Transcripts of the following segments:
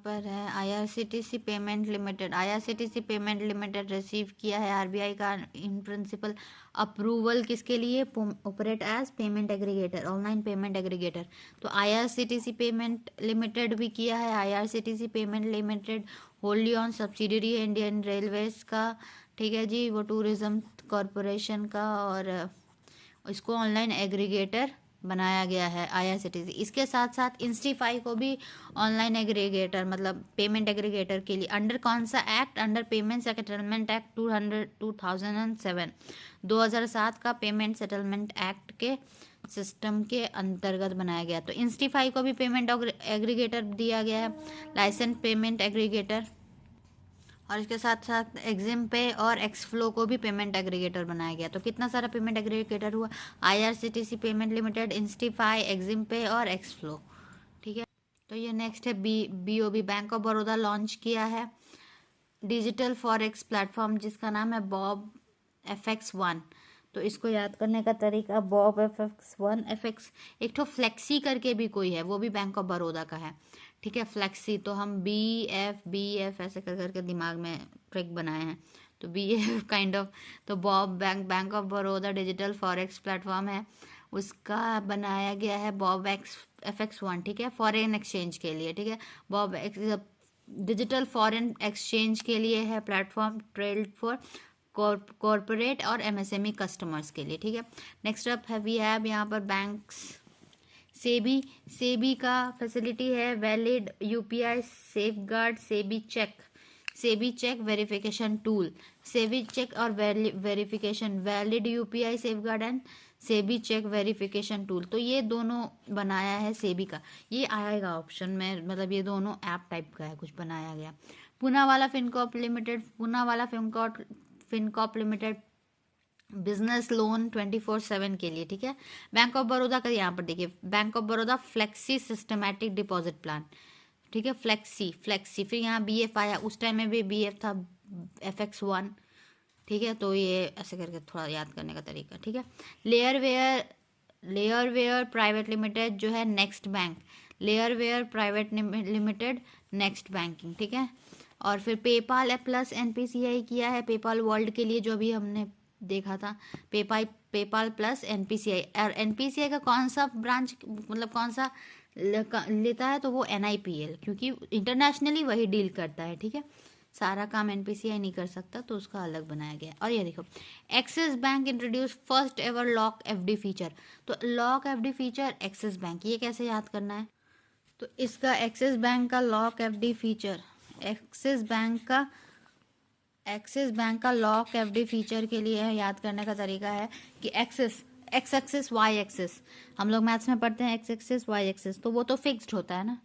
पर है IRCTC payment limited. IRCTC payment limited receive किया है आरबीआई का इन प्रिंसिपल अप्रूवल किसके लिए, operate as payment aggregator, online payment aggregator. तो आईआरसीटीसी पेमेंट लिमिटेड भी किया है। IRCTC payment limited wholly owned subsidiary Indian railways का, ठीक है जी, वो टूरिज्म कॉरपोरेशन का, और इसको ऑनलाइन एग्रीगेटर बनाया गया है आईआरसीटीसी। इसके साथ साथ इंस्टीफाई को भी ऑनलाइन एग्रीगेटर मतलब पेमेंट एग्रीगेटर के लिए अंडर कौन सा act, under payment settlement act 2007 2007 का पेमेंट सेटलमेंट एक्ट के सिस्टम के अंतर्गत बनाया गया। तो इंस्टीफाई को भी पेमेंट एग्रीगेटर दिया गया है, लाइसेंस पेमेंट एग्रीगेटर, और इसके साथ साथ एग्जिम पे और एक्सफ्लो को भी पेमेंट एग्रीगेटर बनाया गया। तो कितना सारा पेमेंट एग्रीगेटर हुआ, आईआरसीटीसी पेमेंट लिमिटेड, इंस्टीफाई, एग्जिम पे और एक्सफ्लो, ठीक है। तो ये नेक्स्ट है BOB, bank of Baroda launch किया है डिजिटल फॉरेक्स प्लेटफॉर्म जिसका नाम है बॉब FX1। तो इसको याद करने का तरीका, बॉब FX1, FX एक तो फ्लेक्सी करके भी कोई है, वो भी बैंक ऑफ बड़ौदा का है, ठीक है, फ्लेक्सी। तो हम BF ऐसे कर करके दिमाग में ट्रिक बनाए हैं, तो BF काइंड ऑफ। तो Bob bank of Baroda digital forex platform है, उसका बनाया गया है बॉब FX1, ठीक है, फॉरेन एक्सचेंज के लिए, ठीक है। बॉब डिजिटल फॉरेन एक्सचेंज के लिए है प्लेटफॉर्म, ट्रेड फॉर कॉरपोरेट और MSME कस्टमर्स के लिए, ठीक है। नेक्स्ट अप है वी हैव यहाँ पर बैंक्स, सेबी का फैसिलिटी है valid UPI safeguard, SEBI check verification tool, SEBI check और verification, valid UPI safeguard and SEBI check verification tool. तो ये दोनों बनाया है सेबी का, ये आएगा ऑप्शन में, मतलब ये दोनों ऐप टाइप का है, कुछ बनाया गया। Poonawalla Fincorp limited business loan 24/7 के लिए, ठीक है। बैंक ऑफ बड़ौदा का यहाँ पर देखिए, bank of Baroda flexi systematic deposit plan, ठीक है, फ्लेक्सी। फिर यहाँ BF आया, उस टाइम में भी BF था FX1, ठीक है। तो ये ऐसे करके थोड़ा याद करने का तरीका, ठीक है। लेयरवेयर प्राइवेट लिमिटेड जो है next bank, Layerware private limited next banking, ठीक है। और फिर पेपाल प्लस NPCI किया है पेपाल वर्ल्ड के लिए, जो अभी हमने देखा था, पेपाल प्लस NPCI। और NPCI का कौन सा ब्रांच मतलब कौन सा लेता है, तो वो NIPL, क्योंकि इंटरनेशनली वही डील करता है, ठीक है। सारा काम NPCI नहीं कर सकता, तो उसका अलग बनाया गया। और ये देखो, Axis bank introduce first ever lock FD feature. तो lock FD feature Axis bank, ये कैसे याद करना है, तो इसका एक्सिस बैंक का lock FD feature, Axis bank का लॉक FD फीचर के लिए याद करने का तरीका है कि एक्स एक्सिस वाई एक्सिस, हम लोग मैथ्स में पढ़ते हैं एक्स एक्सिस वाई एक्सिस, तो वो तो फिक्स्ड होता है ना,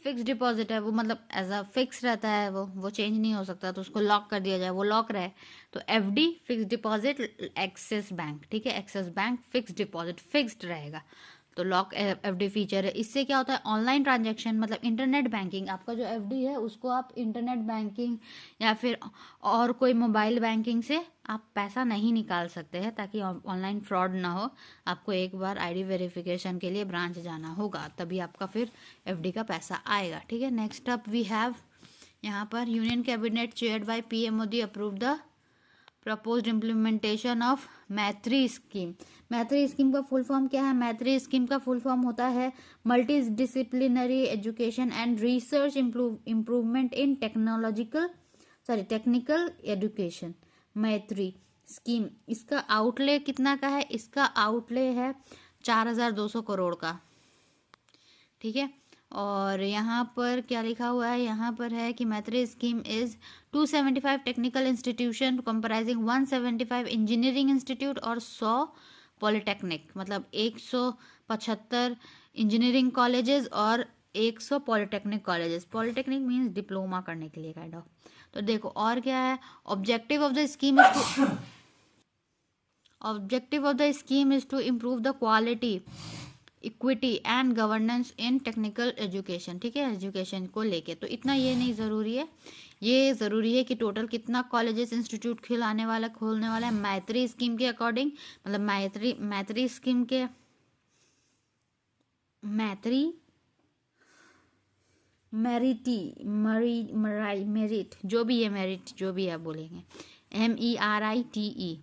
फिक्स डिपॉजिट है वो, मतलब एज अ फिक्स रहता है, वो चेंज नहीं हो सकता, तो उसको लॉक कर दिया जाए, वो लॉक रहे। तो FD fix deposit axis bank, ठीक है, axis bank fix deposit fixed रहेगा, तो लॉक FD फीचर है। इससे क्या होता है, ऑनलाइन ट्रांजैक्शन मतलब इंटरनेट बैंकिंग, आपका जो FD है उसको आप इंटरनेट बैंकिंग या फिर और कोई मोबाइल बैंकिंग से आप पैसा नहीं निकाल सकते हैं, ताकि ऑनलाइन फ्रॉड ना हो। आपको एक बार ID वेरिफिकेशन के लिए ब्रांच जाना होगा, तभी आपका फिर FD का पैसा आएगा, ठीक है। नेक्स्ट अप वी हैव यहाँ पर union cabinet chaired by PM Modi approve the proposed implementation of मैत्री स्कीम। मैत्री स्कीम का फुल फॉर्म क्या है, मैत्री स्कीम का फुल फॉर्म होता है multi disciplinary education and research improvement in technical education, मैत्री स्कीम। इसका आउटले कितना का है, इसका आउटले है 4200 करोड़ का, ठीक है। और यहाँ पर क्या लिखा हुआ है, यहाँ पर है कि मैत्री scheme is 275 technical institution comprising 175 engineering institute और 100 पॉलिटेक्निक, मतलब 175 इंजीनियरिंग कॉलेजेस और 100 polytechnic colleges. Polytechnic means diploma करने के लिए काइंड ऑफ। तो देखो और क्या है, objective of the scheme is to improve the quality, equity and governance in technical education, ठीक है, एजुकेशन को लेके। तो इतना ये नहीं ज़रूरी है, ये ज़रूरी है कि टोटल कितना कॉलेजेस इंस्टीट्यूट खोलने वाला है मैत्री स्कीम के अकॉर्डिंग, मतलब मैत्री स्कीम के मेरिट जो भी है, मेरिट जो भी है बोलेंगे, MERITE।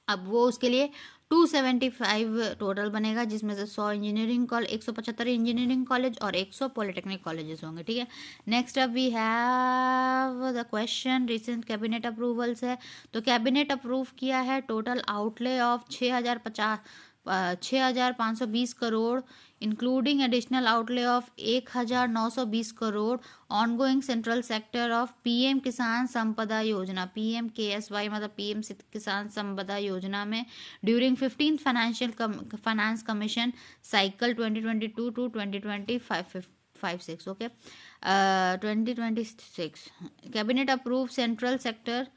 अब वो उसके लिए 275 टोटल बनेगा, जिसमें से 100 इंजीनियरिंग कॉलेज, 175 इंजीनियरिंग कॉलेज और 100 पॉलिटेक्निक कॉलेजेस होंगे, ठीक है। Next up we have the question, recent cabinet approvals है। तो कैबिनेट अप्रूव किया है total outlay of 6,520 crore, including additional outlay of 1,920 crore, ongoing central sector of PM Kisan Sampada योजना, PMKSY मतलब पीएम किसान संपदा योजना में during 15th finance commission cycle 2022 to 2025-6, okay. 2026 cabinet approve central sector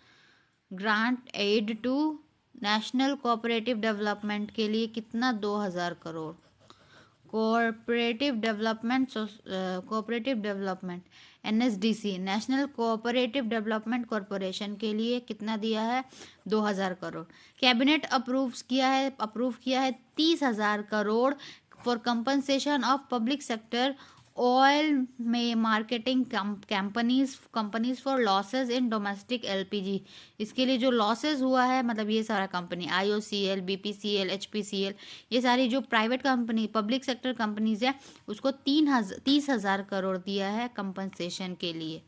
grant aid to national cooperative development के लिए कितना, 2,000 crore. Cooperative development NSDC, national cooperative development corporation के लिए कितना दिया है, 2,000 करोड़। कैबिनेट अप्रूव किया है 30,000 crore for compensation of public sector oil में marketing companies for losses in domestic LPG। इसके लिए जो लॉसेज हुआ है, मतलब ये सारा कंपनी IOCL, BPCL, HPCL, ये सारी जो private company public sector companies है, उसको 30,000 करोड़ दिया है कंपनसेशन के लिए।